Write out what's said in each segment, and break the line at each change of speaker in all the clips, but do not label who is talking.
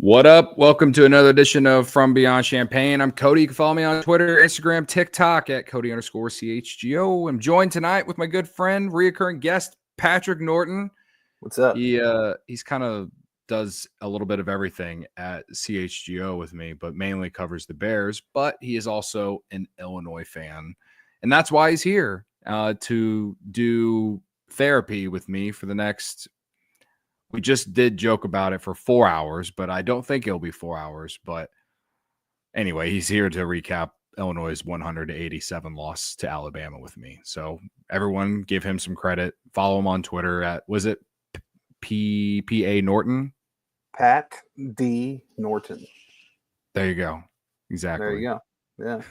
What up? Welcome to another edition of From Beyond Champaign. I'm Cody. You can follow me on Twitter, Instagram, TikTok at Cody_CHGO. I'm joined tonight with my good friend, reoccurring guest, Patrick Norton.
What's up?
He's kind of does a little bit of everything at CHGO with me, but mainly covers the Bears. But he is also an Illinois fan. And that's why he's here to do therapy with me for the next we just did joke about it for 4 hours, but I don't think it'll be 4 hours. But anyway, he's here to recap Illinois' 187 loss to Alabama with me. So everyone give him some credit. Follow him on Twitter at, was it P.A. Norton?
Pat D. Norton.
There you go. Exactly.
There you go. Yeah.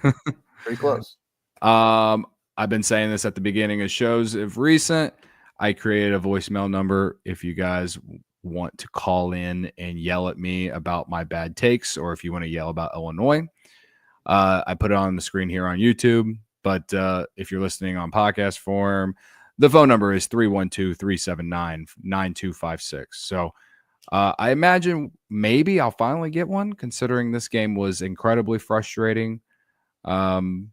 Pretty close.
I've been saying this at the beginning of shows of recent. I created a voicemail number if you guys want to call in and yell at me about my bad takes, or if you want to yell about Illinois. I put it on the screen here on YouTube, but if you're listening on podcast form, the phone number is 312-379-9256. So I imagine maybe I'll finally get one, considering this game was incredibly frustrating. And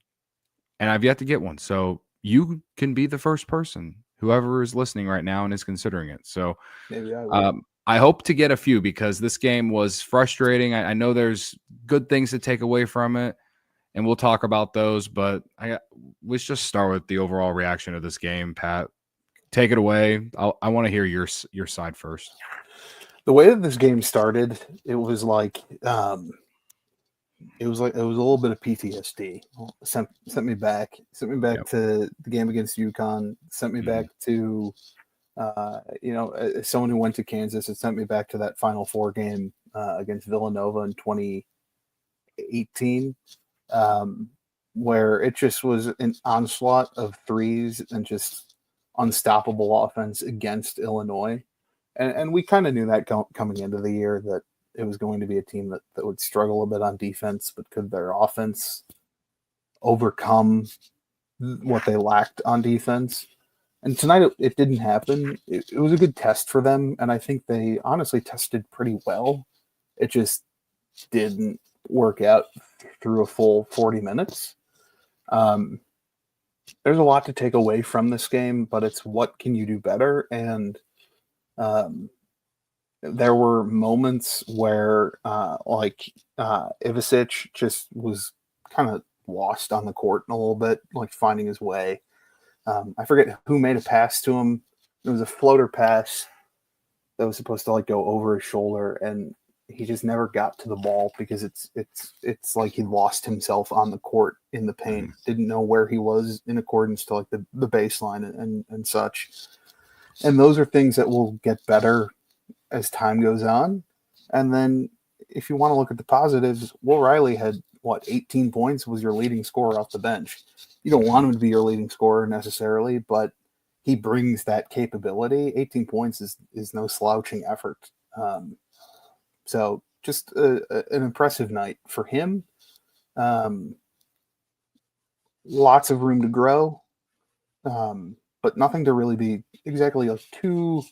I've yet to get one. So you can be the first person, whoever is listening right now and is considering it. So
maybe I will.
I hope to get a few because this game was frustrating. I know there's good things to take away from it, and we'll talk about those. But let's just start with the overall reaction of this game. Pat, take it away. I want to hear your side first.
The way that this game started, it was like a little bit of PTSD. Sent me back
Yep.
to the game against UConn. Sent me back to, as someone who went to Kansas. It sent me back to that Final Four game against Villanova in 2018, where it just was an onslaught of threes and just unstoppable offense against Illinois. And we kind of knew that coming into the year that it was going to be a team that would struggle a bit on defense, but could their offense overcome what they lacked on defense? And tonight it didn't happen. It was a good test for them, and I think they honestly tested pretty well. It just didn't work out through a full 40 minutes. There's a lot to take away from this game, but it's what can you do better? And there were moments where Ivisic just was kind of lost on the court a little bit, like finding his way. I forget who made a pass to him. It was a floater pass that was supposed to go over his shoulder, and he just never got to the ball because it's like he lost himself on the court in the paint. Didn't know where he was in accordance to the baseline and such. And those are things that will get better as time goes on. And then if you want to look at the positives, Will Riley had 18 points, was your leading scorer off the bench. You don't want him to be your leading scorer necessarily, but he brings that capability. 18 points is no slouching effort. So just an impressive night for him. Lots of room to grow, but nothing to really be exactly too.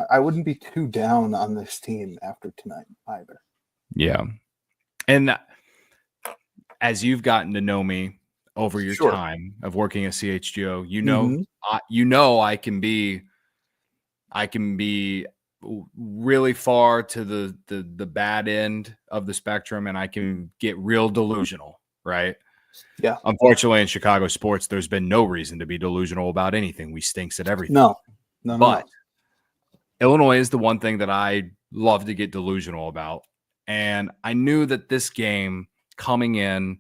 I wouldn't be too down on this team after tonight either.
Yeah. And as you've gotten to know me over your time of working at CHGO, I can be really far to the bad end of the spectrum, and I can get real delusional, right?
Yeah.
Unfortunately, in Chicago sports, there's been no reason to be delusional about anything. We stinks at everything.
No.
Illinois is the one thing that I love to get delusional about. And I knew that this game coming in,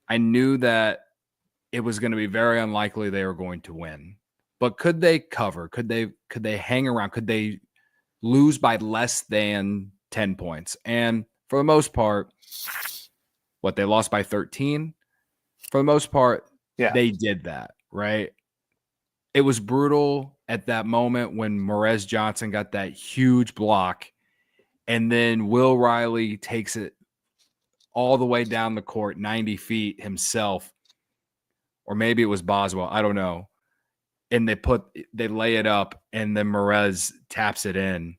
I knew that it was going to be very unlikely they were going to win. But could they cover? Could they hang around? Could they lose by less than 10 points? And for the most part, they lost by 13. For the most part, They did that, right? It was brutal at that moment when Morez Johnson got that huge block, and then Will Riley takes it all the way down the court, 90 feet himself, or maybe it was Boswell, I don't know. And they lay it up, and then Morez taps it in.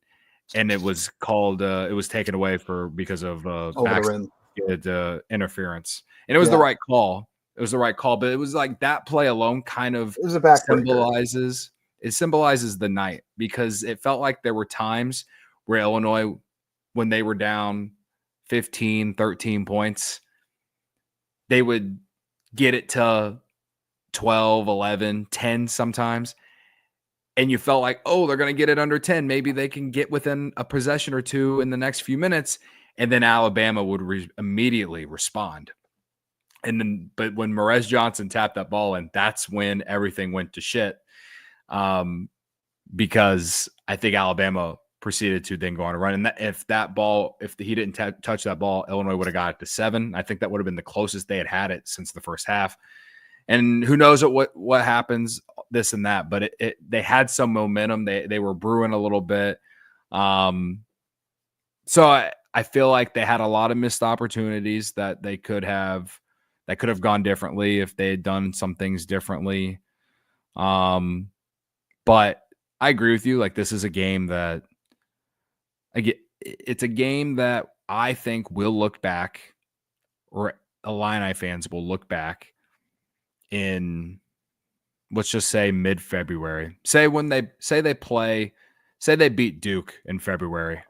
and it was called. It was taken away because of
Over the rim.
interference, and it was the right call. It was the right call, but it was like that play alone kind of
It was a backbreaker.
symbolizes the night, because it felt like there were times where Illinois, when they were down 15, 13 points, they would get it to 12, 11, 10 sometimes. And you felt like, oh, they're going to get it under 10. Maybe they can get within a possession or two in the next few minutes. And then Alabama would immediately respond. But when Merez Johnson tapped that ball in, that's when everything went to shit. Because I think Alabama proceeded to then go on a run. And if he didn't touch that ball, Illinois would have got it to 7. I think that would have been the closest they had it since the first half. And who knows what happens, this and that. But they had some momentum. They were brewing a little bit. So I feel like they had a lot of missed opportunities that could have gone differently if they had done some things differently. But I agree with you. Like, this is a game that it's a game that I think we'll look back, or Illini fans will look back in, let's just say, mid-February. Say they beat Duke in February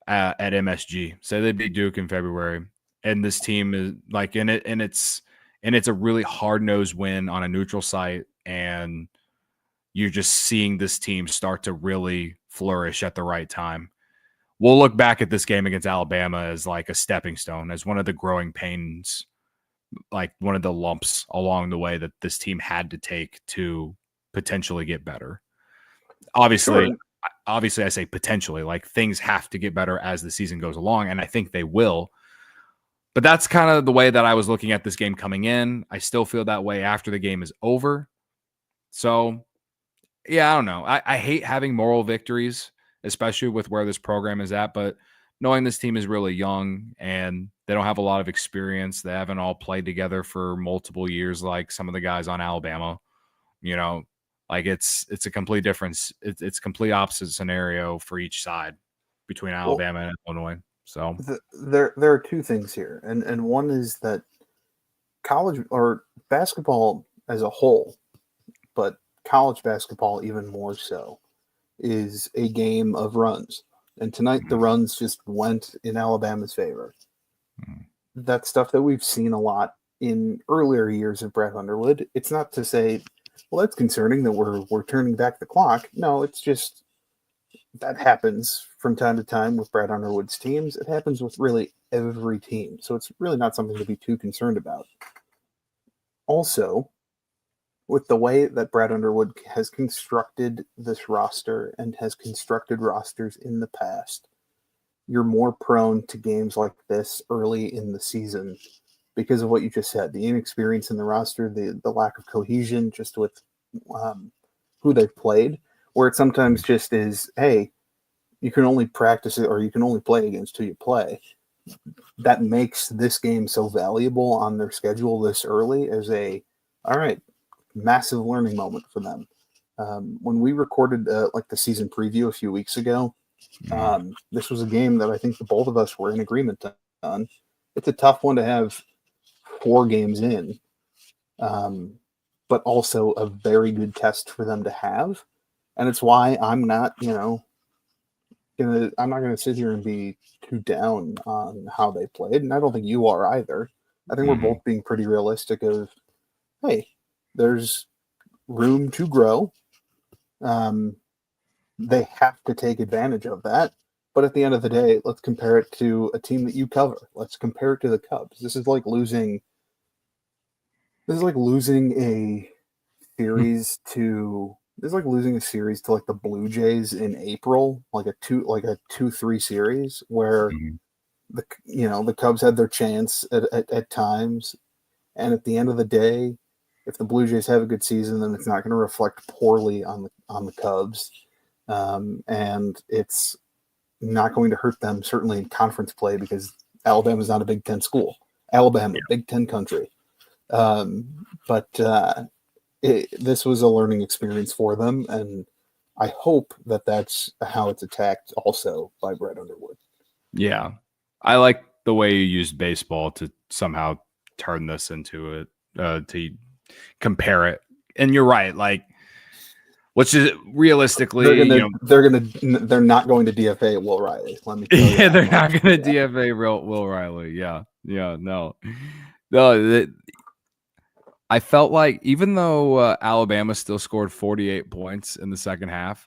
at MSG. Say they beat Duke in February, and this team is like in it, and it's a really hard-nosed win on a neutral site, and you're just seeing this team start to really flourish at the right time. We'll look back at this game against Alabama as like a stepping stone, as one of the growing pains, like one of the lumps along the way that this team had to take to potentially get better. Obviously, I say potentially, like things have to get better as the season goes along, and I think they will. But that's kind of the way that I was looking at this game coming in. I still feel that way after the game is over. So, yeah, I don't know. I hate having moral victories, especially with where this program is at, but knowing this team is really young and they don't have a lot of experience, they haven't all played together for multiple years like some of the guys on Alabama, like it's a complete difference. It's complete opposite scenario for each side between Alabama and Illinois. So
there are two things here, and one is that college or basketball as a whole, but college basketball even more so, is a game of runs. And tonight the runs just went in Alabama's favor. That's stuff that we've seen a lot in earlier years of Brett Underwood. It's not to say, well, that's concerning that we're turning back the clock. No, it's just that happens from time to time with Brett Underwood's teams. It happens with really every team. So it's really not something to be too concerned about. Also, with the way that Brad Underwood has constructed this roster and has constructed rosters in the past, you're more prone to games like this early in the season because of what you just said, the inexperience in the roster, the lack of cohesion just with who they've played, where it sometimes just is, hey, you can only practice it or you can only play against who you play. That makes this game so valuable on their schedule this early as all right, massive learning moment for them. When we recorded like the season preview a few weeks ago, this was a game that I think the both of us were in agreement on. It's a tough one to have 4 games in, but also a very good test for them to have. And it's why I'm not, I'm not going to sit here and be too down on how they played. And I don't think you are either. I think we're both being pretty realistic of, hey, there's room to grow. They have to take advantage of that. But at the end of the day, let's compare it to a team that you cover. Let's compare it to the Cubs. This is like losing a series to like the Blue Jays in April, like a 2-3 series where the Cubs had their chance at times. And at the end of the day, if the Blue Jays have a good season, then it's not going to reflect poorly on the Cubs. And it's not going to hurt them, certainly in conference play, because Alabama's not a Big Ten school. Big Ten country. But this was a learning experience for them, and I hope that that's how it's attacked also by Brett Underwood.
Yeah. I like the way you used baseball to somehow turn this into it, to compare it. And you're right. Like, which is realistically,
They're not going to DFA Will Riley. Let me tell you.
yeah, they're not going to DFA Will Riley. Yeah. No. I felt like even though Alabama still scored 48 points in the second half,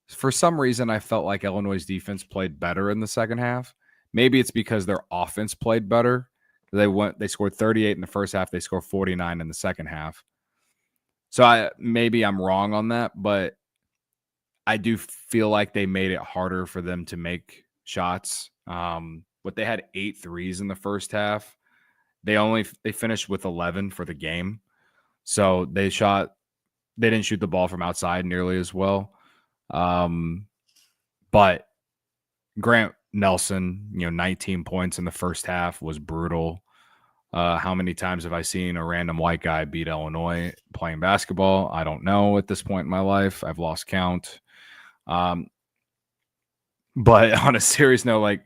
for some reason I felt like Illinois' defense played better in the second half. Maybe it's because their offense played better. They scored 38 in the first half. They scored 49 in the second half. So maybe I'm wrong on that, but I do feel like they made it harder for them to make shots. But they had 8 threes in the first half. They finished with 11 for the game. So they didn't shoot the ball from outside nearly as well. But Grant Nelson, 19 points in the first half was brutal. How many times have I seen a random white guy beat Illinois playing basketball? I don't know at this point in my life. I've lost count. But on a serious note, like,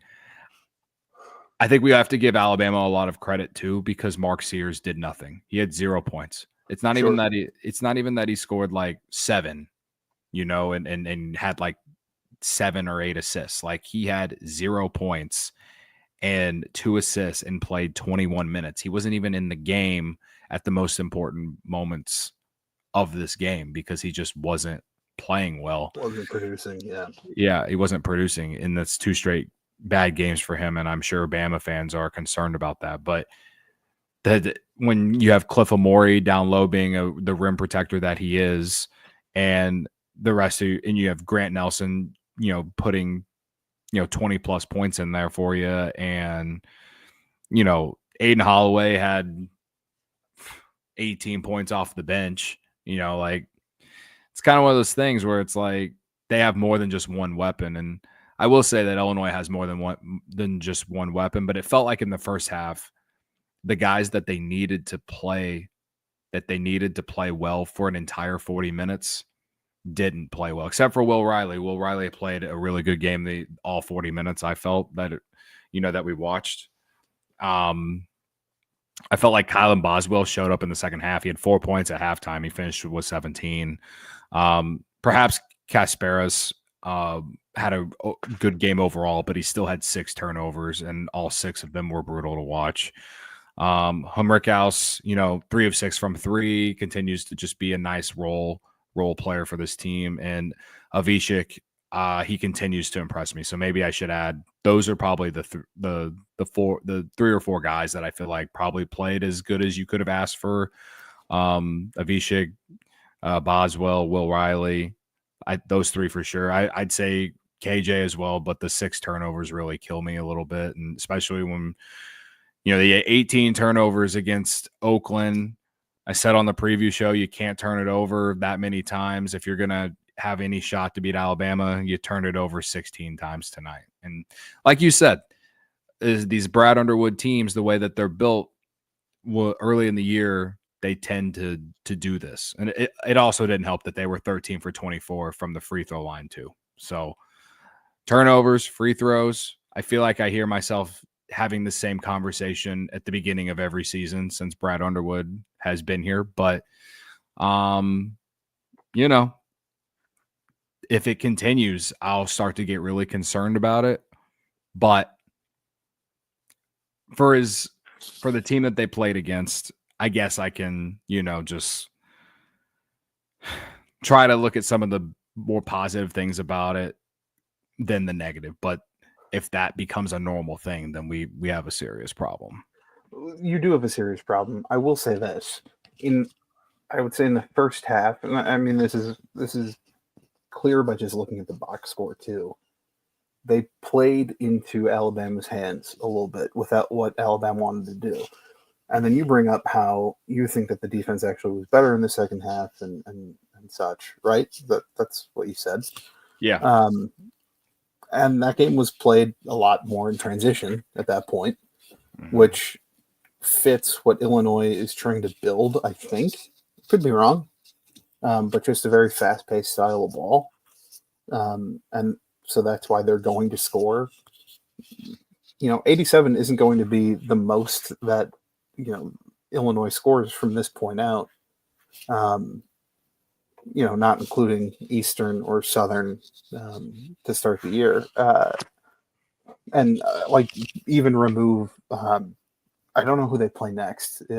I think we have to give Alabama a lot of credit too, because Mark Sears did nothing. He had 0 points. It's not even that he scored like 7, and had like 7 or 8 assists. Like, he had 0 points and 2 assists and played 21 minutes. He wasn't even in the game at the most important moments of this game because he just wasn't playing well.
Wasn't producing, yeah.
Yeah, he wasn't producing, and that's 2 straight bad games for him, and I'm sure Bama fans are concerned about that. But when you have Cliff Amore down low being the rim protector that he is, and the rest of you, and you have Grant Nelson, putting 20 plus points in there for you, and Aiden Holloway had 18 points off the bench. Like, it's kind of one of those things where it's like they have more than just one weapon. And I will say that Illinois has more than just one weapon, but it felt like in the first half, the guys that they needed to play well for an entire 40 minutes didn't play well, except for Will Riley. Will Riley played a really good game all 40 minutes. I felt that that we watched. I felt like Kylan Boswell showed up in the second half. He had 4 points at halftime. He finished with 17. Perhaps Kasparas had a good game overall, but he still had 6 turnovers, and all 6 of them were brutal to watch. Humrickhouse, 3 of 6 from 3, continues to just be a nice role player for this team. And Avishik, he continues to impress me. So maybe I should add, those are probably the 3 or 4 guys that I feel like probably played as good as you could have asked for. Avishik, Boswell, Will Riley, those 3 for sure. I'd say KJ as well, but the 6 turnovers really kill me a little bit, and especially when the 18 turnovers against Oakland. I said on the preview show, you can't turn it over that many times. If you're going to have any shot to beat Alabama, you turn it over 16 times tonight. And like you said, these Brad Underwood teams, the way that they're built, early in the year, they tend to do this. And it also didn't help that they were 13 for 24 from the free throw line too. So turnovers, free throws, I feel like I hear myself having the same conversation at the beginning of every season since Brad Underwood has been here. But, if it continues, I'll start to get really concerned about it. But for the team that they played against, I guess I can, just try to look at some of the more positive things about it than the negative. But if that becomes a normal thing, then we have a serious problem.
You do have a serious problem. I will say this. I would say in the first half, and I mean this is clear by just looking at the box score too. They played into Alabama's hands a little bit without what Alabama wanted to do. And then you bring up how you think that the defense actually was better in the second half and such, right? That's what you said.
Yeah.
And that game was played a lot more in transition at that point, which fits what Illinois is trying to build, I think. Could be wrong, but just a very fast-paced style of ball. And so that's why they're going to score. 87 isn't going to be the most that Illinois scores from this point out. Not including Eastern or Southern to start the year. And even remove, I don't know who they play next.
They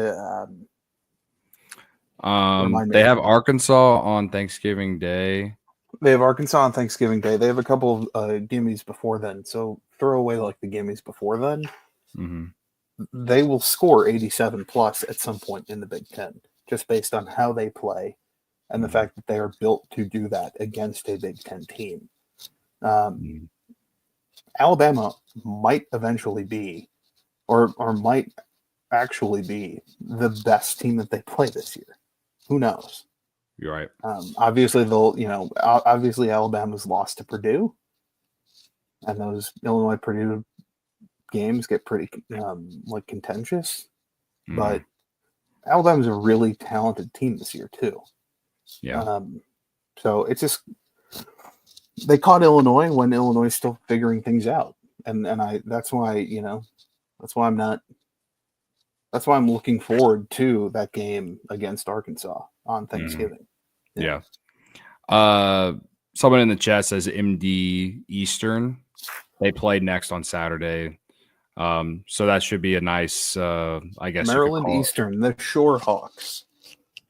have Arkansas on Thanksgiving Day.
They have Arkansas on Thanksgiving Day. They have a couple of gimmies before then. So throw away the gimmies before then.
Mm-hmm.
They will score 87 plus at some point in the Big Ten, just based on how they play and the fact that they are built to do that against a Big Ten team. Alabama might eventually be, or might actually be, the best team that they play this year. Who knows?
You're right.
Obviously, obviously Alabama's lost to Purdue, and those Illinois-Purdue games get pretty contentious.
Mm.
But Alabama's a really talented team this year too.
Yeah.
So it's just they caught Illinois when Illinois is still figuring things out, and that's why I'm looking forward to that game against Arkansas on Thanksgiving.
Yeah. Someone in the chat says MD Eastern. They played next on Saturday. So that should be a nice, I guess.
Maryland Eastern, the Shore Hawks.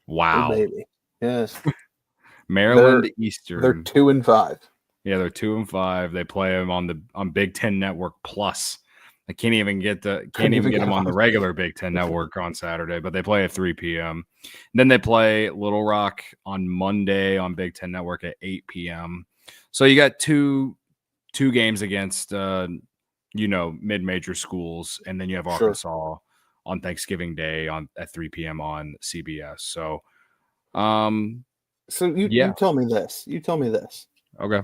Wow.
Oh, baby. Yes.
Maryland Eastern.
They're 2-5.
Yeah, they're 2-5. They play them on Big Ten Network Plus. I can't even get them on the regular Big Ten Network on Saturday, but they play at 3 p.m. And then they play Little Rock on Monday on Big Ten Network at 8 p.m. So you got two games against mid-major schools, and then you have Arkansas on Thanksgiving Day at 3 p.m. on CBS. So
you tell me this.
Okay.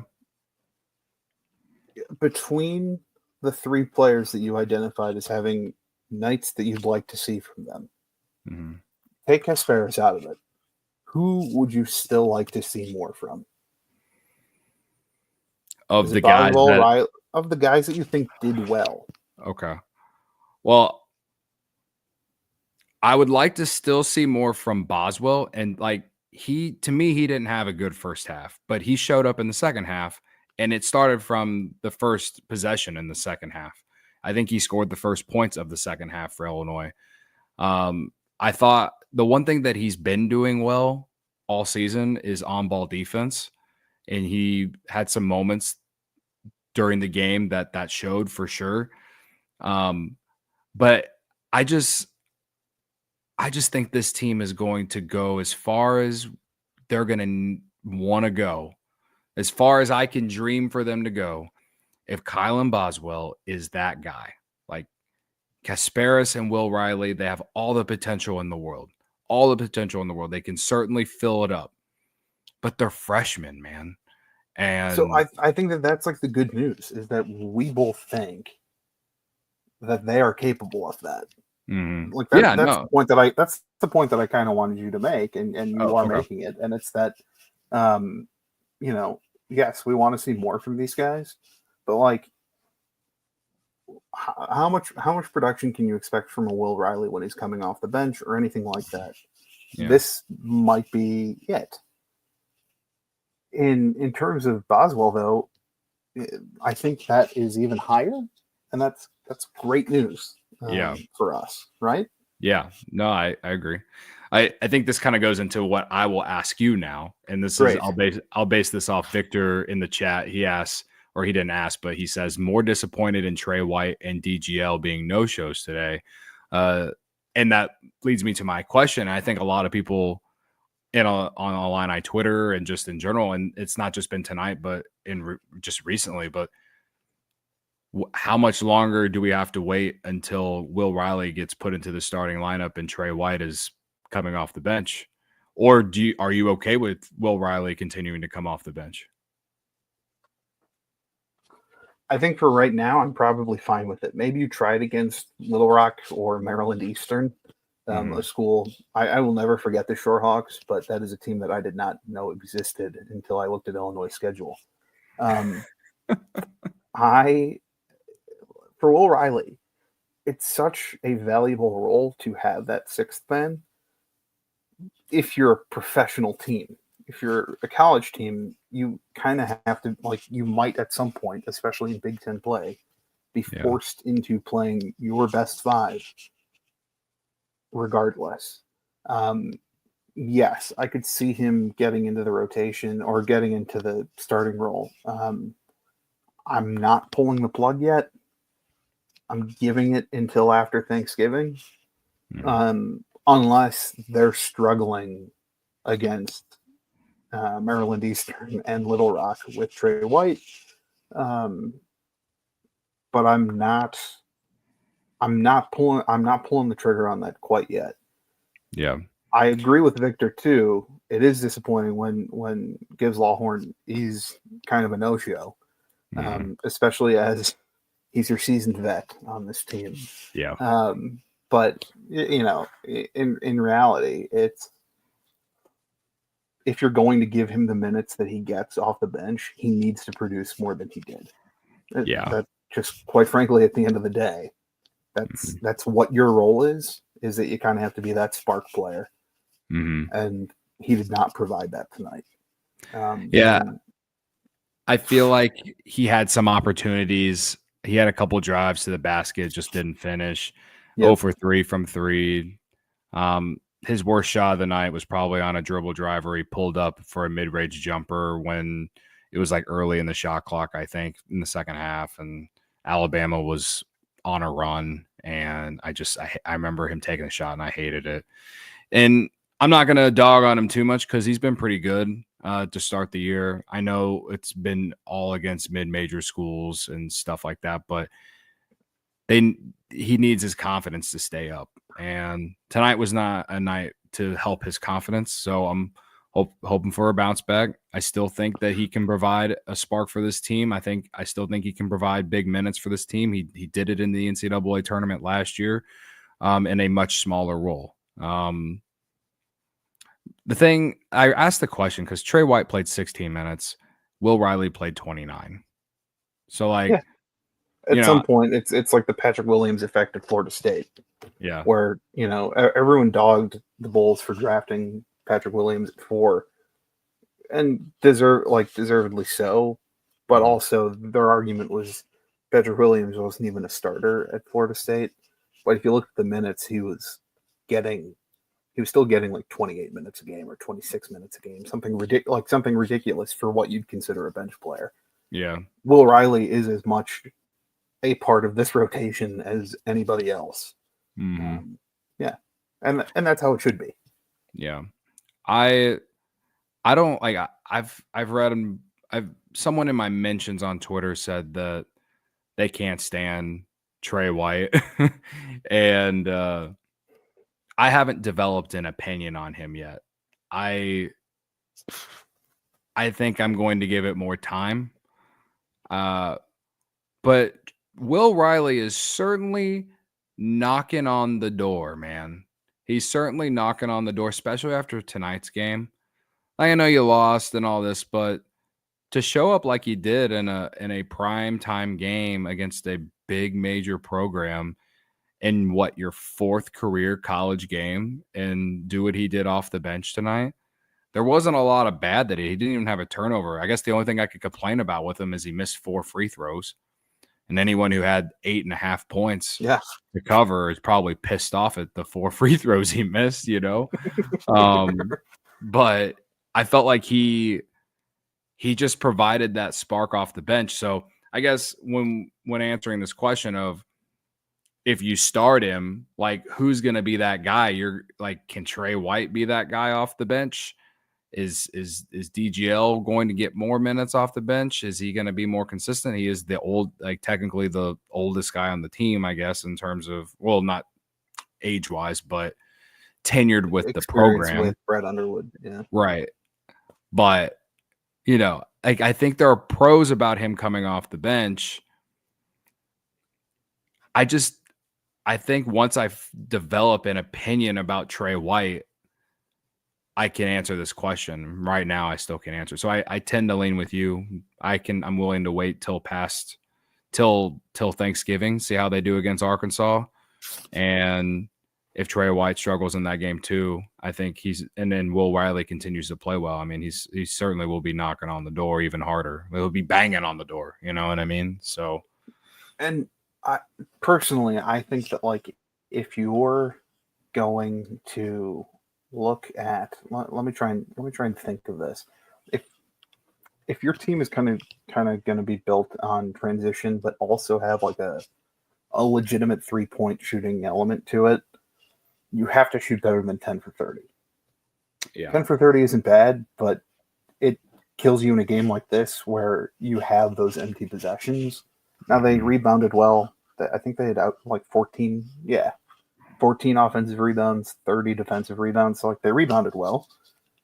Between the three players that you identified as having nights that you'd like to see from them, take Kasparis out of it. Who would you still like to see more from?
Of the guys
that you think did well.
Okay. Well, I would like to still see more from Boswell, and he didn't have a good first half, but he showed up in the second half. And it started from the first possession in the second half. I think he scored the first points of the second half for Illinois. I thought the one thing that he's been doing well all season is on-ball defense. And he had some moments during the game that showed for sure. But I just think this team is going to go as far as they're going to want to go. As far as I can dream for them to go, if Kylan Boswell is that guy, like Kasparis and Will Riley, they have all the potential in the world. All the potential in the world. They can certainly fill it up. But they're freshmen, man. And
so I think that's the good news is that we both think that they are capable of that.
Mm-hmm.
That's the point that I kind of wanted you to make, and you are making it. And it's that yes, we want to see more from these guys, but how much production can you expect from a Will Riley when he's coming off the bench or anything like that? Yeah. This might be it. In terms of Boswell, though, I think that is even higher, and that's great news. For us, right?
Yeah, no, I agree. I think this kind of goes into what I will ask you now, and this is I'll base this off Victor in the chat. He asks, or he didn't ask, but he says more disappointed in Trey White and DGL being no shows today, and that leads me to my question. I think a lot of people on Illini Twitter and just in general, and it's not just been tonight, but just recently, but how much longer do we have to wait until Will Riley gets put into the starting lineup and Trey White is coming off the bench? Or are you okay with Will Riley continuing to come off the bench?
I think for right now, I'm probably fine with it. Maybe you try it against Little Rock or Maryland Eastern, a school. I will never forget the Shorehawks, but that is a team that I did not know existed until I looked at Illinois' schedule. Um, for Will Riley, it's such a valuable role to have that sixth man. If you're a professional team, if you're a college team, you kind of have to, like, you might at some point, especially in Big Ten play, be forced into playing your best five regardless. Yes, I could see him getting into the rotation or getting into the starting role. I'm not pulling the plug yet. I'm giving it until after Thanksgiving, unless they're struggling against Maryland Eastern and Little Rock with Trey White. But I'm not pulling the trigger on that quite yet.
Yeah.
I agree with Victor too. It is disappointing when Gibbs Lawhorn, he's kind of a no-show, especially as he's your seasoned vet on this team.
Yeah.
But in reality, it's, if you're going to give him the minutes that he gets off the bench, he needs to produce more than he did.
Yeah.
That just, quite frankly, at the end of the day, that's what your role is that you kind of have to be that spark player. And he did not provide that tonight.
I feel like he had some opportunities. He had a couple drives to the basket, just didn't finish. 0 for 3 from 3. His worst shot of the night was probably on a dribble drive where he pulled up for a mid-range jumper when it was like early in the shot clock, I think, in the second half, and Alabama was on a run. And I remember him taking a shot and I hated it. And I'm not going to dog on him too much because he's been pretty good to start the year. I know it's been all against mid-major schools and stuff like that, but he needs his confidence to stay up. And tonight was not a night to help his confidence. So I'm hoping for a bounce back. I still think that he can provide a spark for this team. I still think he can provide big minutes for this team. He did it in the NCAA tournament last year in a much smaller role. The thing, I asked the question because Trey White played 16 minutes. Will Riley played 29. So, like,
at some point, it's like the Patrick Williams effect at Florida State.
Yeah.
Where, everyone dogged the Bulls for drafting Patrick Williams at 4. And deservedly so. But also, their argument was Patrick Williams wasn't even a starter at Florida State. But if you look at the minutes, he was still getting like 28 minutes a game or 26 minutes a game, something ridiculous for what you'd consider a bench player.
Yeah.
Will Riley is as much a part of this rotation as anybody else. And that's how it should be.
Yeah. I don't like, I've read him. Someone in my mentions on Twitter said that they can't stand Trey White. And, I haven't developed an opinion on him yet. I think I'm going to give it more time. But Will Riley is certainly knocking on the door, man. He's certainly knocking on the door, especially after tonight's game. I know you lost and all this, but to show up like he did in a prime time game against a big major program in your 4th career college game and do what he did off the bench tonight. There wasn't a lot of bad that he didn't even have a turnover. I guess the only thing I could complain about with him is he missed 4 free throws. And anyone who had 8.5 points to cover is probably pissed off at the 4 free throws he missed, But I felt like he just provided that spark off the bench. So I guess when answering this question of, if you start him, like, who's going to be that guy? You're like, can Trey White be that guy off the bench? Is DGL going to get more minutes off the bench? Is he going to be more consistent? He is technically the oldest guy on the team, I guess, in terms of, well, not age wise, but tenured with the program.
With Brett Underwood. Yeah.
Right. But, I think there are pros about him coming off the bench. I think once I develop an opinion about Trey White, I can answer this question right now. I still can answer. So I tend to lean with you. I'm willing to wait till Thanksgiving, see how they do against Arkansas. And if Trey White struggles in that game too, I think and then Will Riley continues to play well. I mean, he certainly will be knocking on the door even harder. He'll be banging on the door. You know what I mean? So,
and I personally, I think that like if you're going to look at, let me try and think of this. If your team is kind of going to be built on transition, but also have like a legitimate 3-point shooting element to it, you have to shoot better than 10 for 30.
yeah.
10 for 30 isn't bad, but it kills you in a game like this where you have those empty possessions. Now they rebounded well. I think they had out like 14 offensive rebounds, 30 defensive rebounds. So like they rebounded well.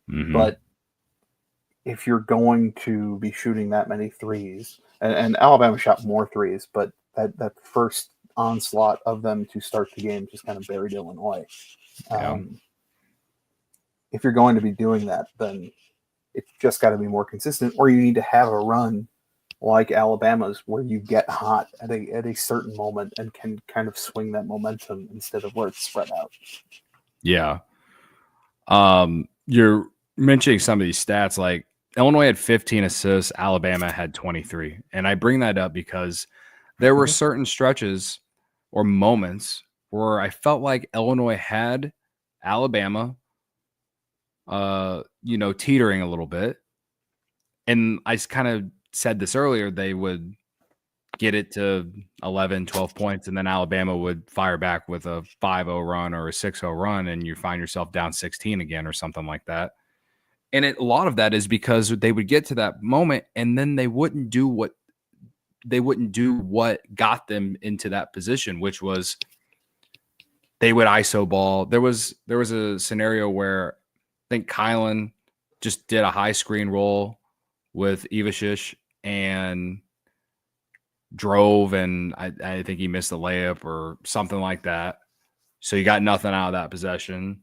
Mm-hmm.
But if you're going to be shooting that many threes, and Alabama shot more threes, but that first onslaught of them to start the game just kind of buried Illinois.
Yeah.
If you're going to be doing that, then it's just got to be more consistent, or you need to have a run like Alabama's where you get hot at a certain moment and can kind of swing that momentum instead of where it's spread out.
Yeah. You're mentioning some of these stats, like Illinois had 15 assists, Alabama had 23. And I bring that up because there were certain stretches or moments where I felt like Illinois had Alabama, teetering a little bit. And I kind of said this earlier, they would get it to 11, 12 points, and then Alabama would fire back with a 5-0 run or a 6-0 run, and you find yourself down 16 again or something like that. And a lot of that is because they would get to that moment, and then they wouldn't do what got them into that position, which was they would ISO ball. There was a scenario where I think Kylan just did a high screen roll with Ivashish and drove, and I think he missed a layup or something like that. So you got nothing out of that possession.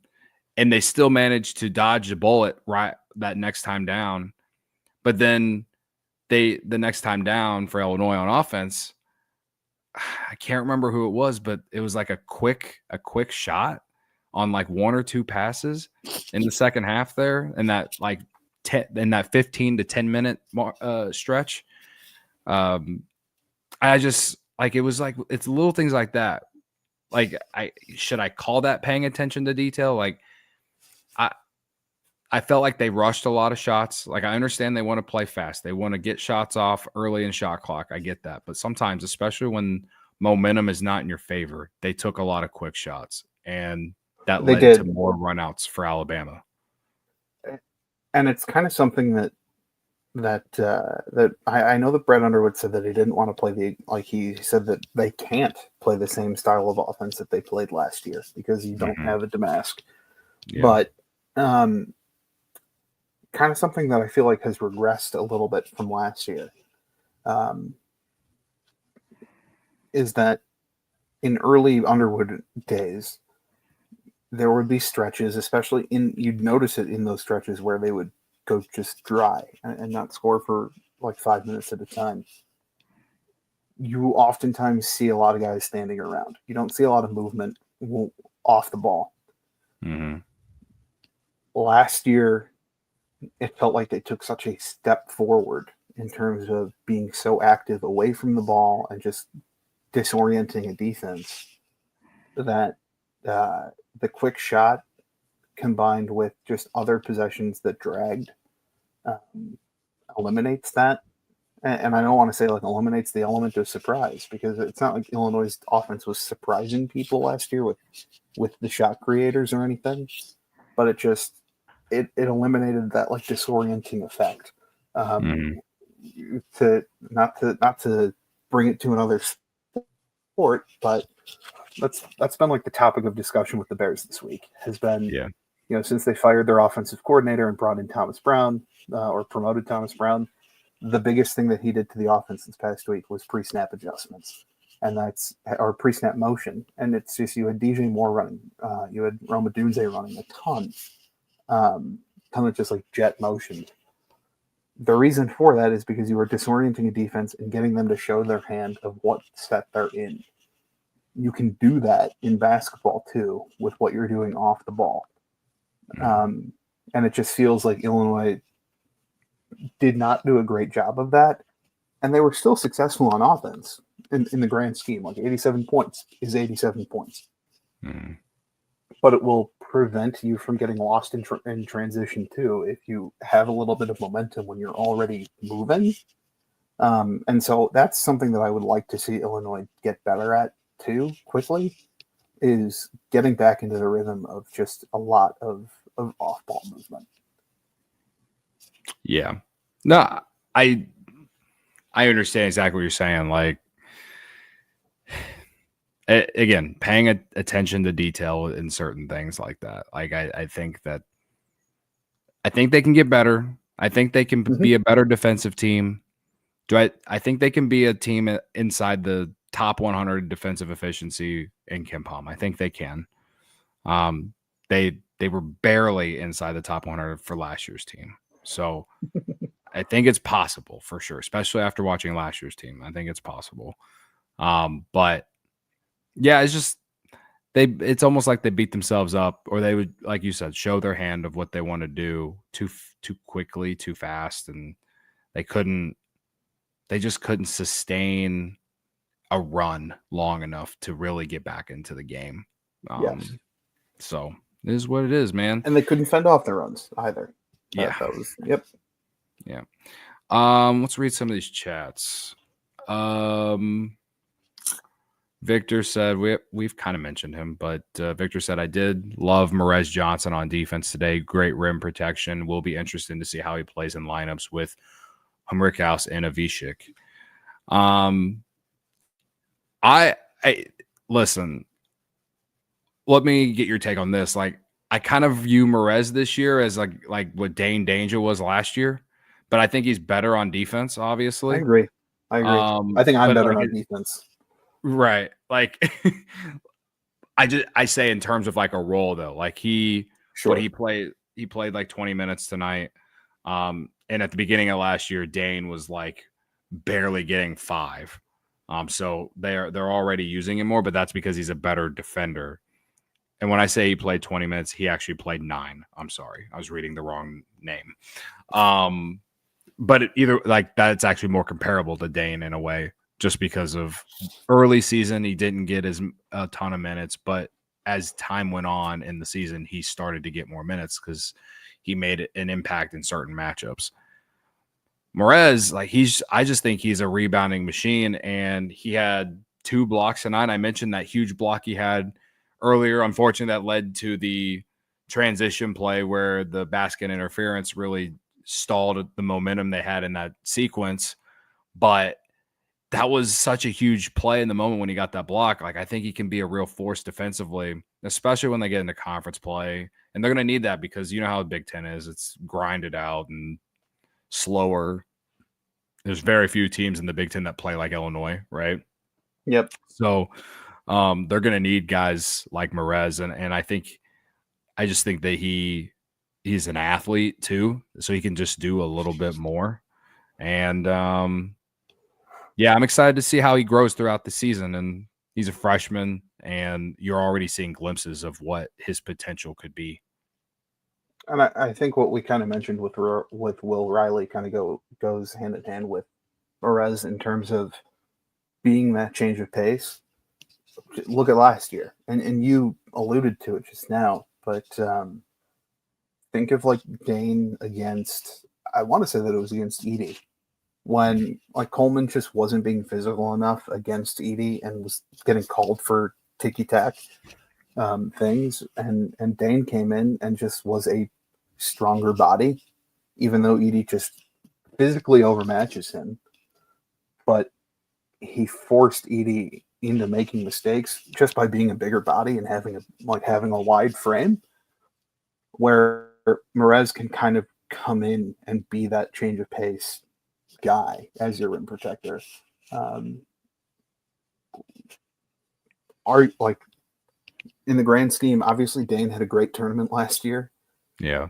And they still managed to dodge the bullet right that next time down. But then the next time down for Illinois on offense, I can't remember who it was, but it was like a quick shot on like one or two passes in the second half there, and that like in that 15 to 10 minute stretch. I just like, it was like, it's little things like that. Like, should I call that paying attention to detail? Like, I felt like they rushed a lot of shots. Like, I understand they want to play fast. They want to get shots off early in shot clock. I get that. But sometimes, especially when momentum is not in your favor, they took a lot of quick shots. And that led to more runouts for Alabama.
And it's kind of something that I know that Brett Underwood said that he didn't want to play he said that they can't play the same style of offense that they played last year because you don't have a Damask. Yeah. But kind of something that I feel like has regressed a little bit from last year is that in early Underwood days, there would be stretches, especially you'd notice it in those stretches where they would go just dry and not score for like 5 minutes at a time. You oftentimes see a lot of guys standing around. You don't see a lot of movement off the ball.
Mm-hmm.
Last year, it felt like they took such a step forward in terms of being so active away from the ball and just disorienting a defense that the quick shot combined with just other possessions that dragged eliminates that. And I don't want to say like eliminates the element of surprise because it's not like Illinois' offense was surprising people last year with the shot creators or anything, but it eliminated that like disorienting effect. To not to bring it to another sport, but that's been like the topic of discussion with the Bears this week has been, since they fired their offensive coordinator and brought in Thomas Brown or promoted Thomas Brown, the biggest thing that he did to the offense this past week was pre-snap adjustments, or pre-snap motion. And it's just, you had DJ Moore running, you had Roma Dunze running a ton. kind of just like jet motion. The reason for that is because you are disorienting a defense and getting them to show their hand of what set they're in. You can do that in basketball too with what you're doing off the ball. And it just feels like Illinois did not do a great job of that. And they were still successful on offense in the grand scheme. Like 87 points is 87 points. But it will prevent you from getting lost in transition too if you have a little bit of momentum when you're already moving. And so that's something that I would like to see Illinois get better at too quickly, is getting back into the rhythm of just a lot of off-ball movement.
Yeah. No, I understand exactly what you're saying. Like, again, paying attention to detail in certain things like that. Like, I think they can get better. I think they can be a better defensive team. I think they can be a team inside the top 100 defensive efficiency in KenPom. I think they can. They were barely inside the top 100 for last year's team. So I think it's possible for sure, especially after watching last year's team. I think it's possible. But yeah, it's just it's almost like they beat themselves up, or they would, like you said, show their hand of what they want to do too quickly, too fast, and they just couldn't sustain a run long enough to really get back into the game.
Yes.
So it is what it is, man.
And they couldn't fend off their runs either.
Yeah.
That was, yep.
Yeah. Let's read some of these chats. Victor said, we've kind of mentioned him, but Victor said, I did love Merez Johnson on defense today. Great rim protection. Will be interesting to see how he plays in lineups with Humrickhouse and Avishik. I listen, let me get your take on this. Like, I kind of view Merez this year as like what Dane Danger was last year, but I think he's better on defense, obviously.
I agree. I think I'm better on defense.
Right. Like, I say in terms of like a role though, like he played like 20 minutes tonight. And at the beginning of last year, Dane was like barely getting 5. So they're already using him more, but that's because he's a better defender. And when I say he played 20 minutes, he actually played 9. I'm sorry. I was reading the wrong name. But either like that's actually more comparable to Dane in a way, just because of early season, he didn't get a ton of minutes, but as time went on in the season, he started to get more minutes because he made an impact in certain matchups. Merez, like I just think he's a rebounding machine, and he had 2 blocks tonight. I mentioned that huge block he had earlier. Unfortunately, that led to the transition play where the basket interference really stalled the momentum they had in that sequence. But that was such a huge play in the moment when he got that block. Like, I think he can be a real force defensively, especially when they get into conference play. And they're going to need that because you know how the Big Ten is. It's grinded out and slower. There's very few teams in the Big Ten that play like Illinois, right?
Yep.
So they're going to need guys like Merez. And I just think that he's an athlete too. So he can just do a little bit more. And yeah, I'm excited to see how he grows throughout the season. And he's a freshman, and you're already seeing glimpses of what his potential could be.
And I think what we kind of mentioned with Will Riley kind of goes hand in hand with Merez in terms of being that change of pace. Look at last year, and you alluded to it just now, but think of like Dane against, I want to say that it was against Edie, when like Coleman just wasn't being physical enough against Edie and was getting called for ticky-tack things, and Dane came in and just was a stronger body, even though Edie just physically overmatches him. But he forced Edie into making mistakes just by being a bigger body and having a wide frame, where Merez can kind of come in and be that change of pace guy as your rim protector. Are like in the grand scheme, obviously Dane had a great tournament last year.
Yeah.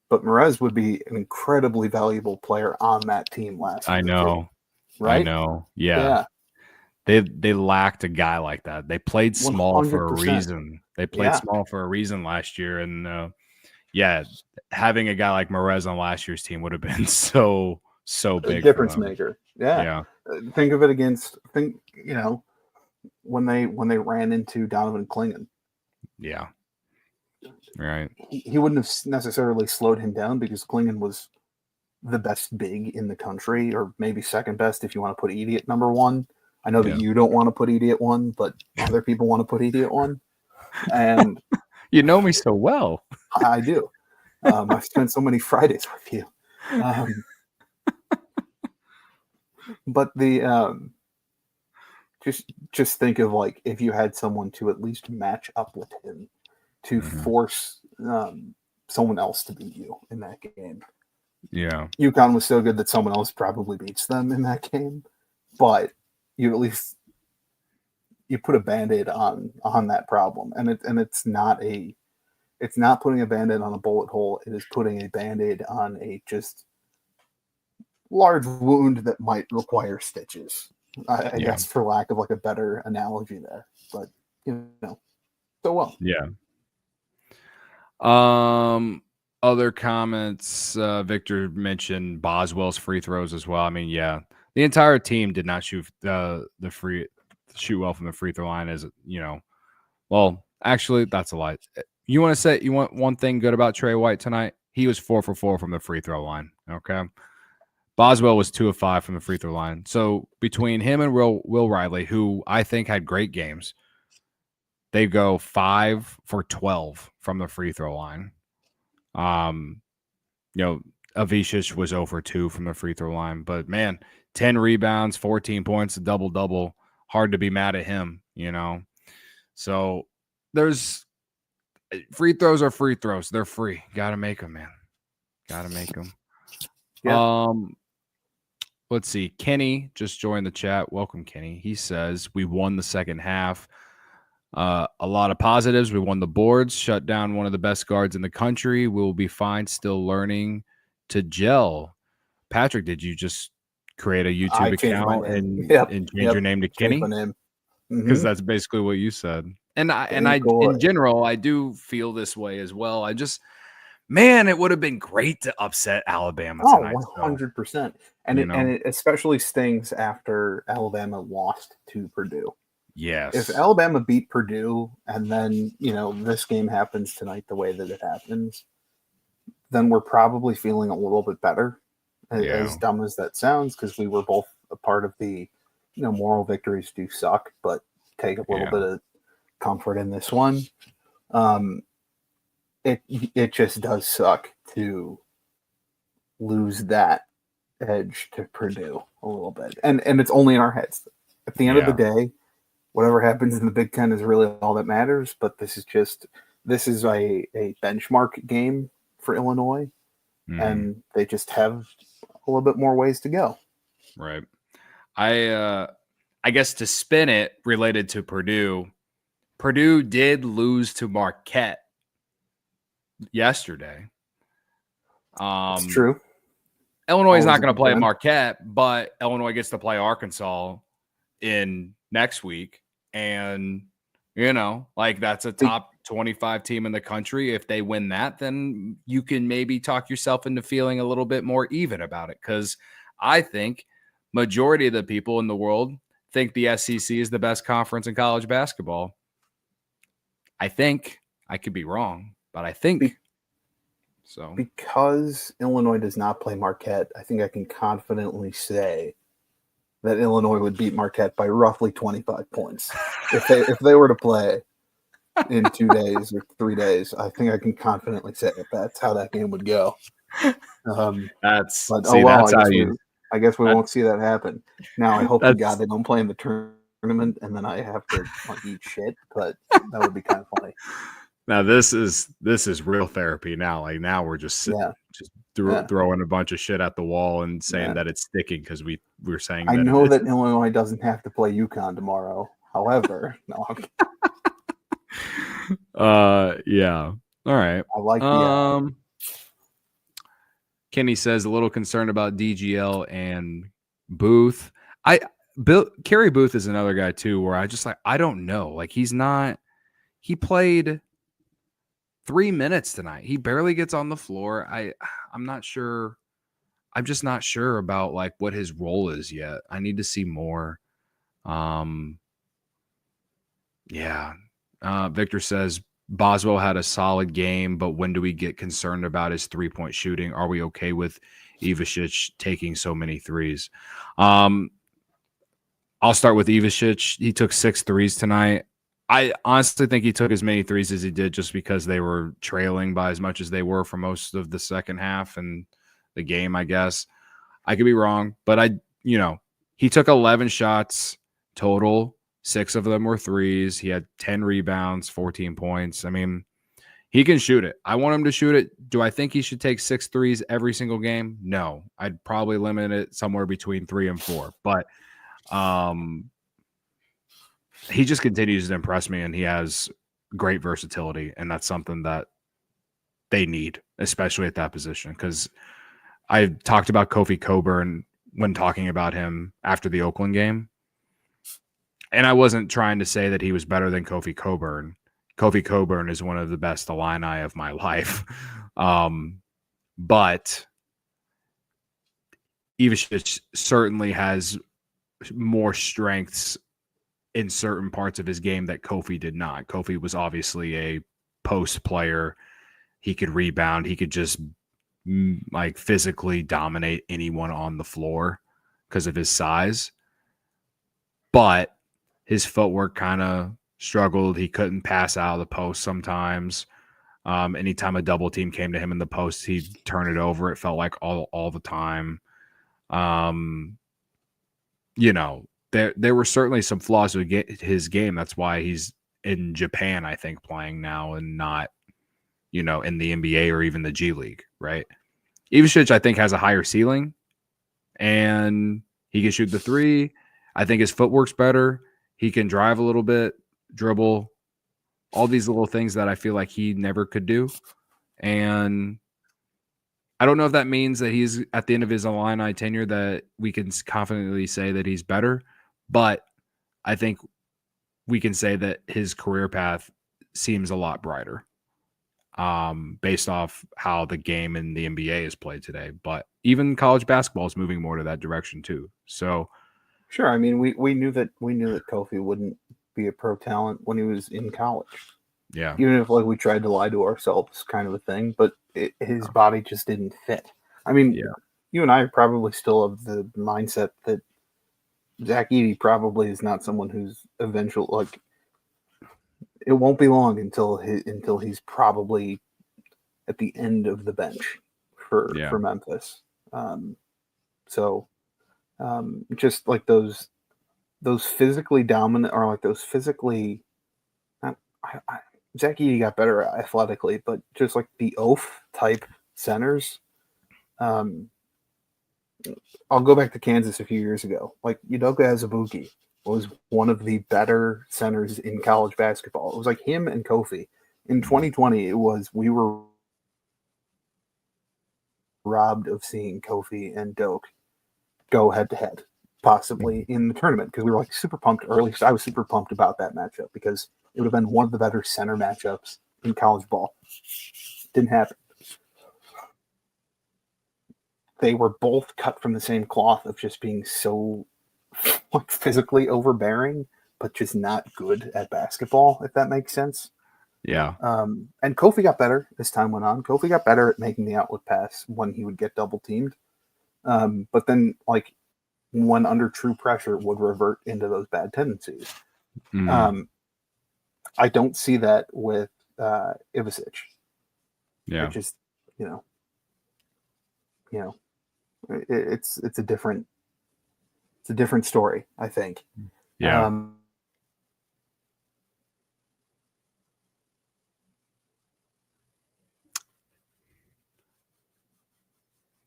But Merez would be an incredibly valuable player on that team last
I
year,
know.
too. Right?
I know. Yeah.
Yeah.
They lacked a guy like that. They played small for a
100%.
reason. They played
Yeah.
small for a reason last year. And yeah, having a guy like Merez on last year's team would have been so
A
big for
difference
them.
maker. Yeah.
Yeah.
Think of it when they ran into Donovan Clingan.
Yeah. Right.
He wouldn't have necessarily slowed him down because Clingan was the best big in the country, or maybe second best if you want to put Edie at number one. I know that
Yeah.
you don't want to put Edie at one, but other people want to put Edie at one. And
You know me so well.
I do. I've spent so many Fridays with you. But the just think of like if you had someone to at least match up with him to force someone else to beat you in that game.
Yeah.
UConn was so good that someone else probably beats them in that game, but you at least you put a Band-Aid on that problem, and it's not putting a Band-Aid on a bullet hole. It is putting a Band-Aid on a just large wound that might require stitches. I guess for lack of like a better analogy there, but so well.
Yeah. Other comments, Victor mentioned Boswell's free throws as well. I mean, yeah, the entire team did not shoot shoot well from the free throw line, as well, actually, that's a lie. You want one thing good about Trey White tonight? He was 4 for 4 from the free throw line. Okay. Boswell was 2 of 5 from the free throw line. So between him and Will Riley, who I think had great games, they go 5 for 12 from the free throw line. Avicic was over 2 from the free throw line, but man, 10 rebounds, 14 points, a double-double. Hard to be mad at him, So there's free throws are free throws. They're free. Got to make them, man. Got to make them. Yeah. Let's see. Kenny just joined the chat. Welcome, Kenny. He says, we won the second half. A lot of positives. We won the boards, shut down one of the best guards in the country. We'll be fine. Still learning to gel. Patrick, did you just create a YouTube account and change your name to Kenny? Because that's basically what you said. And I in general, I do feel this way as well. Man, it would have been great to upset Alabama tonight.
100%. And it especially stings after Alabama lost to Purdue.
Yes.
If Alabama beat Purdue and then, this game happens tonight the way that it happens, then we're probably feeling a little bit better, as dumb as that sounds, because we were both a part of the, moral victories do suck, but take a little bit of comfort in this one. It just does suck to lose that edge to Purdue a little bit. And it's only in our heads. At the end of the day, whatever happens in the Big Ten is really all that matters. But this is a benchmark game for Illinois, and they just have a little bit more ways to go.
Right. I guess to spin it related to Purdue did lose to Marquette yesterday.
It's true.
Illinois is not going to play Marquette, but Illinois gets to play Arkansas in next week. And, that's a top 25 team in the country. If they win that, then you can maybe talk yourself into feeling a little bit more even about it. Because I think majority of the people in the world think the SEC is the best conference in college basketball. I think. I could be wrong, but I think so.
Because Illinois does not play Marquette, I think I can confidently say that Illinois would beat Marquette by roughly 25 points. If they were to play in 2 days or 3 days, I think I can confidently say that that's how that game would go. I guess we won't see that happen. Now, I hope to God they don't play in the tournament, and then I have to eat shit, but that would be kind of funny.
Now this is real therapy. Now, now we're just throwing a bunch of shit at the wall and saying that it's sticking because we're saying.
I know that Illinois doesn't have to play UConn tomorrow. However, no.
Yeah. All right.
I like the.
Kenny says a little concerned about DGL and Booth. Kerry Booth is another guy too, where I don't know. Like he played 3 minutes tonight. He barely gets on the floor. I'm not sure. I'm just not sure about like what his role is yet. I need to see more. Yeah. Victor says Boswell had a solid game, but when do we get concerned about his 3-point shooting? Are we okay with Ivicic taking so many threes? I'll start with Ivicic. He took 6 threes tonight. I honestly think he took as many threes as he did just because they were trailing by as much as they were for most of the second half and the game, I guess. I could be wrong, but he took 11 shots total. 6 of them were threes. He had 10 rebounds, 14 points. I mean, he can shoot it. I want him to shoot it. Do I think he should take 6 threes every single game? No. I'd probably limit it somewhere between 3 and 4. But he just continues to impress me, and he has great versatility, and that's something that they need, especially at that position. Because I talked about Kofi Coburn when talking about him after the Oakland game. And I wasn't trying to say that he was better than Kofi Coburn. Kofi Coburn is one of the best Illini of my life. But Ivicic certainly has more strengths in certain parts of his game that Kofi did not. Kofi was obviously a post player. He could rebound. He could just like physically dominate anyone on the floor because of his size. But his footwork kind of struggled. He couldn't pass out of the post sometimes. Anytime a double team came to him in the post, he'd turn it over. It felt like all the time. There were certainly some flaws with his game. That's why he's in Japan, I think, playing now and not, in the NBA or even the G League, right? Ivicic, I think, has a higher ceiling, and he can shoot the 3. I think his footwork's better. He can drive a little bit, dribble, all these little things that I feel like he never could do. And I don't know if that means that he's at the end of his Illini tenure that we can confidently say that he's better, but I think we can say that his career path seems a lot brighter based off how the game in the NBA is played today. But even college basketball is moving more to that direction too. So
sure. I mean, we knew that Kofi wouldn't be a pro talent when he was in college.
Yeah.
Even if we tried to lie to ourselves, kind of a thing, but his body just didn't fit. I mean, you and I are probably still of the mindset that Zach Edey probably is not someone who's eventually it won't be long until he's probably at the end of the bench for Memphis. Just like those physically dominant or like those physically. Zach Edey got better athletically, but just like the oaf type centers. I'll go back to Kansas a few years ago. Like Udoka Azubuike was one of the better centers in college basketball. It was like him and Kofi. In 2020, we were robbed of seeing Kofi and Doak go head to head, possibly in the tournament, because we were super pumped early. I was super pumped about that matchup because it would have been one of the better center matchups in college ball. Didn't happen. They were both cut from the same cloth of just being so physically overbearing, but just not good at basketball, if that makes sense.
Yeah.
And Kofi got better as time went on. Kofi got better at making the outlet pass when he would get double teamed. But then, when under true pressure, would revert into those bad tendencies.
Mm-hmm.
I don't see that with Ivicic.
Yeah.
It just, it's a different story, I think.
Yeah.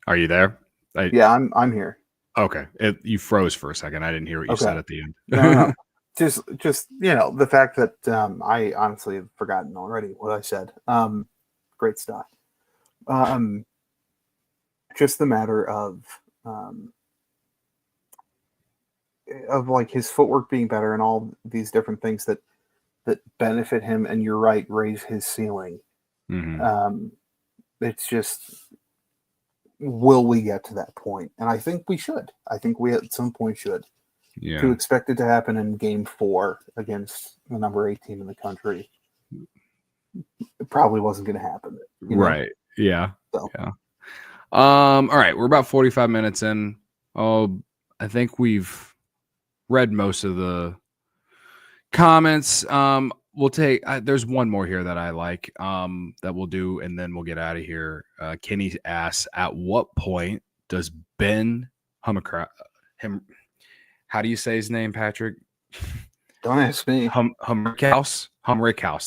Are you there?
Yeah, I'm here.
Okay. You froze for a second. I didn't hear what you said at the end.
No. Just the fact that I honestly have forgotten already what I said. great stock. Just the matter of like his footwork being better and all these different things that benefit him, and you're right, raise his ceiling. It's just, will we get to that point? And I think we should. I think we at some point should.
Yeah.
To expect it to happen in Game 4 against the number 8 team in the country, it probably wasn't going to happen.
Right. Yeah.
So.
Yeah. All right. We're about 45 minutes in. Oh, I think we've read most of the comments. We'll take, there's one more here that I like, that we'll do, and then we'll get out of here. Kenny asks, at what point does Ben how do you say his name, Patrick?
Don't ask me.
Humrickhouse.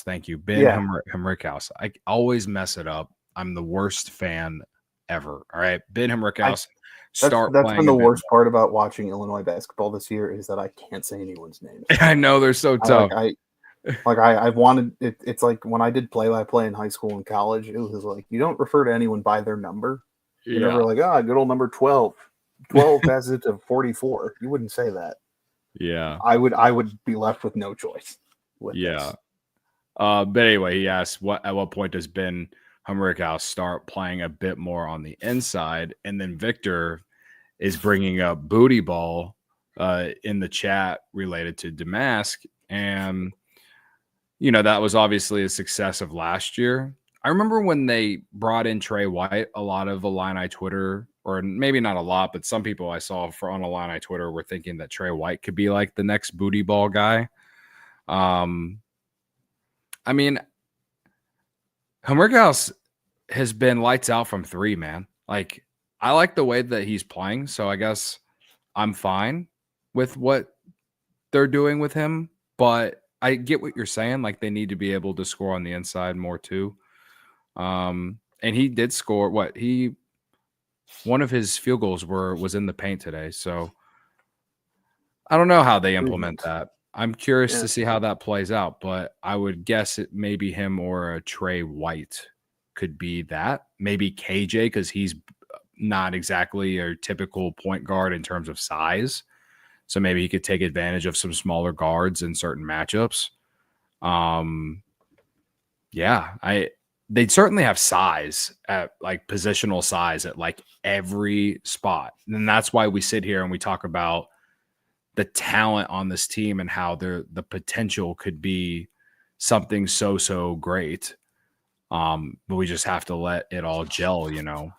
Thank you. Ben Humrickhouse. I always mess it up. I'm the worst fan ever. All right. Ben Humrickhouse.
That's been the worst part about watching Illinois basketball this year, is that I can't say anyone's name.
I know, they're so tough.
I've wanted it. It's like when I did play-by-play in high school and college, it was like, you don't refer to anyone by their number. You're never like, good old number 12. 12 passes it to 44. You wouldn't say that.
Yeah.
I would be left with no choice.
This. But anyway, he asks, at what point does Ben Humrickhouse start playing a bit more on the inside? And then Victor is bringing up booty ball in the chat related to Damask. And, that was obviously a success of last year. I remember when they brought in Trey White, a lot of Illini Twitter, or maybe not a lot, but some people I saw on Illini Twitter were thinking that Trey White could be like the next booty ball guy. I mean, Humrickhouse has been lights out from 3, man. Like, I like the way that he's playing, so I guess I'm fine with what they're doing with him, but I get what you're saying. Like, they need to be able to score on the inside more too. And he did score. One of his field goals was in the paint today. So I don't know how they implement that. I'm curious to see how that plays out, but I would guess it maybe him or a Trey White could be that. Maybe KJ, because he's not exactly a typical point guard in terms of size. So maybe he could take advantage of some smaller guards in certain matchups. They'd certainly have size at like positional size at like every spot. And that's why we sit here and we talk about the talent on this team and how the potential could be something so great. But we just have to let it all gel,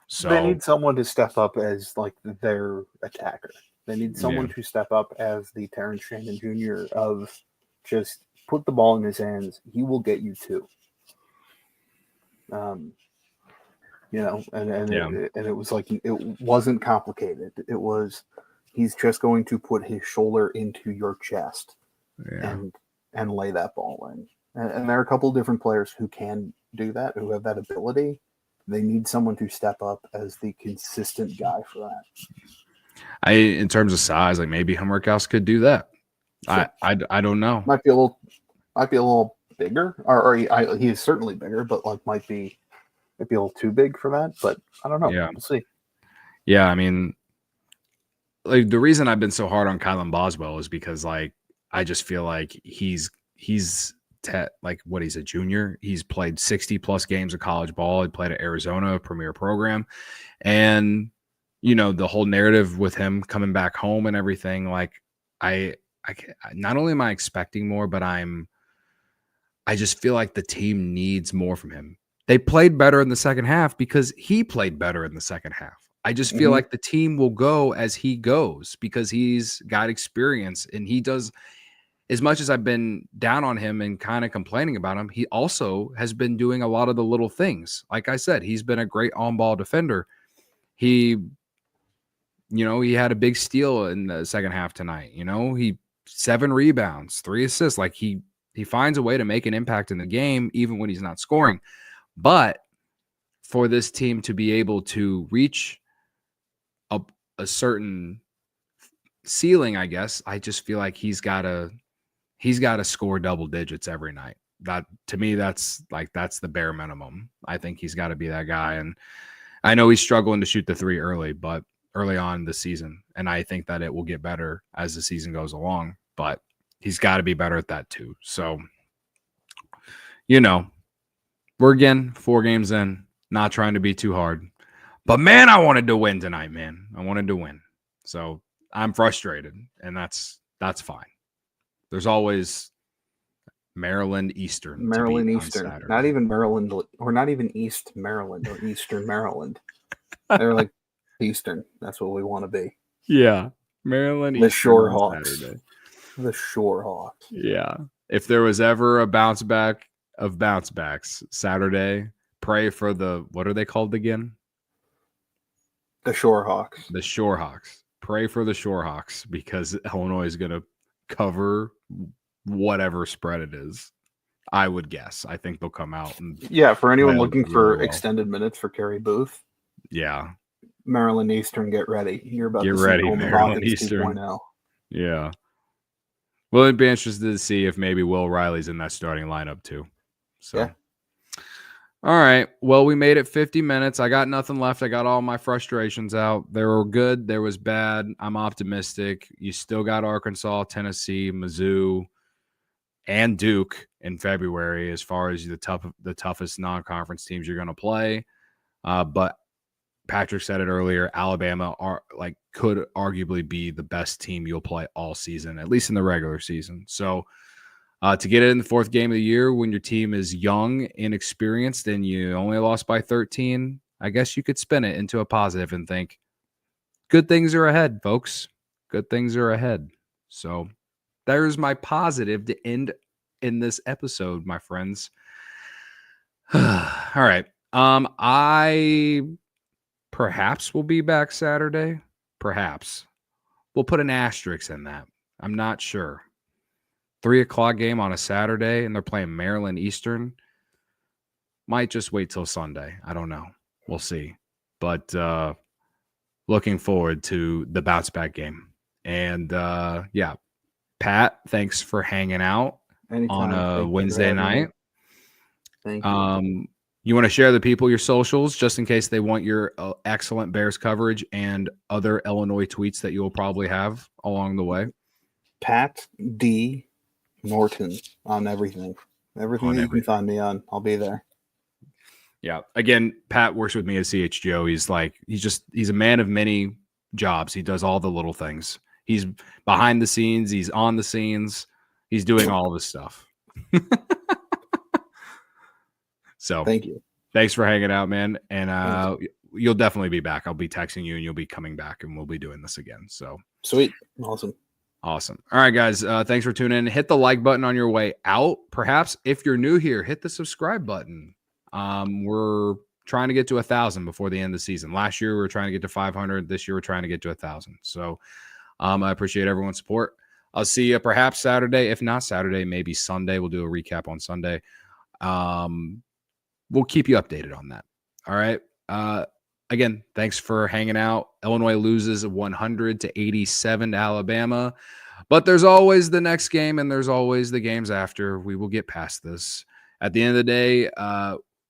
So
they need someone to step up as like their attacker. They need someone to step up as the Terrence Shannon Jr. of just put the ball in his hands. He will get you 2. And it was like, it wasn't complicated. It was, he's just going to put his shoulder into your chest and lay that ball in. And there are a couple of different players who can do that, who have that ability. They need someone to step up as the consistent guy for that.
In terms of size, like maybe Humrickhouse could do that. Sure. I don't know.
Might be a little bigger, or he is certainly bigger, but like might be a little too big for that. But I don't know.
Yeah.
We'll see.
Yeah, I mean, like the reason I've been so hard on Kylan Boswell is because like I just feel like he's a junior. He's played 60 plus games of college ball. He played at Arizona, a premier program, and the whole narrative with him coming back home and everything. Like I not only am I expecting more, but I just feel like the team needs more from him. They played better in the second half because he played better in the second half. I just feel like the team will go as he goes because he's got experience, and he does. As much as I've been down on him and kind of complaining about him, he also has been doing a lot of the little things. Like I said, he's been a great on-ball defender. He had a big steal in the second half tonight. He 7 rebounds, 3 assists. Like he finds a way to make an impact in the game, even when he's not scoring. But for this team to be able to reach a certain ceiling, I guess, I just feel like he's got to score double digits every night that to me, that's the bare minimum. I think he's got to be that guy. And I know he's struggling to shoot the three early on in the season. And I think that it will get better as the season goes along, but he's got to be better at that too. So, we're again 4 games in, not trying to be too hard, but man, I wanted to win tonight, man. I wanted to win. So I'm frustrated, and that's fine. There's always Maryland Eastern.
Maryland Eastern. Not even Maryland, or not even East Maryland or Eastern Maryland. They're like Eastern. That's what we want to be.
Yeah. Maryland
the
Eastern
Shore
on
Hawks.
Saturday.
The Shore Hawks.
Yeah. If there was ever a bounce back of bounce backs Saturday, pray for what are they called again?
The Shore Hawks.
The Shore Hawks. Pray for the Shore Hawks, because Illinois is going to cover whatever spread it is. I would guess. I think they'll come out.
For anyone looking for extended minutes for Kerry Booth.
Yeah.
Maryland Eastern, get ready. You're about to
ready,
see
Maryland Eastern
2.0.
Yeah. Well, it'd be interested to see if maybe Will Riley's in that starting lineup too. So,
yeah.
All right. Well, we made it 50 minutes. I got nothing left. I got all my frustrations out. There were good. There was bad. I'm optimistic. You still got Arkansas, Tennessee, Mizzou, and Duke in February as far as the toughest non-conference teams you're going to play. But Patrick said it earlier, Alabama could arguably be the best team you'll play all season, at least in the regular season. So to get it in the 4th game of the year when your team is young, inexperienced, and you only lost by 13, I guess you could spin it into a positive and think, good things are ahead, folks. Good things are ahead. So there's my positive to end in this episode, my friends. All right. I perhaps will be back Saturday. Perhaps. We'll put an asterisk in that. I'm not sure. 3:00 game on a Saturday, and they're playing Maryland Eastern. Might just wait till Sunday. I don't know. We'll see. But looking forward to the bounce back game. And Pat, thanks for hanging out.
Anytime.
On a Wednesday night.
Thank you.
You want to share the people your socials just in case they want your excellent Bears coverage and other Illinois tweets that you'll probably have along the way?
Pat D. Norton on everything. Everything you can find me on, I'll be there.
Yeah. Again, Pat works with me at CHGO. He's a man of many jobs. He does all the little things. He's behind the scenes. He's on the scenes. He's doing all this stuff. So
thank you.
Thanks for hanging out, man. And you'll definitely be back. I'll be texting you and you'll be coming back and we'll be doing this again. So
sweet. Awesome.
All right, guys. Thanks for tuning in. Hit the like button on your way out. Perhaps if you're new here, hit the subscribe button. We're trying to get to 1,000 before the end of the season. Last year, we were trying to get to 500. This year, we're trying to get to 1,000. So I appreciate everyone's support. I'll see you perhaps Saturday. If not Saturday, maybe Sunday. We'll do a recap on Sunday. We'll keep you updated on that. All right. Again, thanks for hanging out. Illinois loses 100-87 to Alabama, but there's always the next game and there's always the games after. We will get past this. At the end of the day,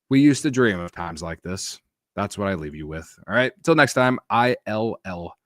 we used to dream of times like this. That's what I leave you with. All right. Until next time, ILL.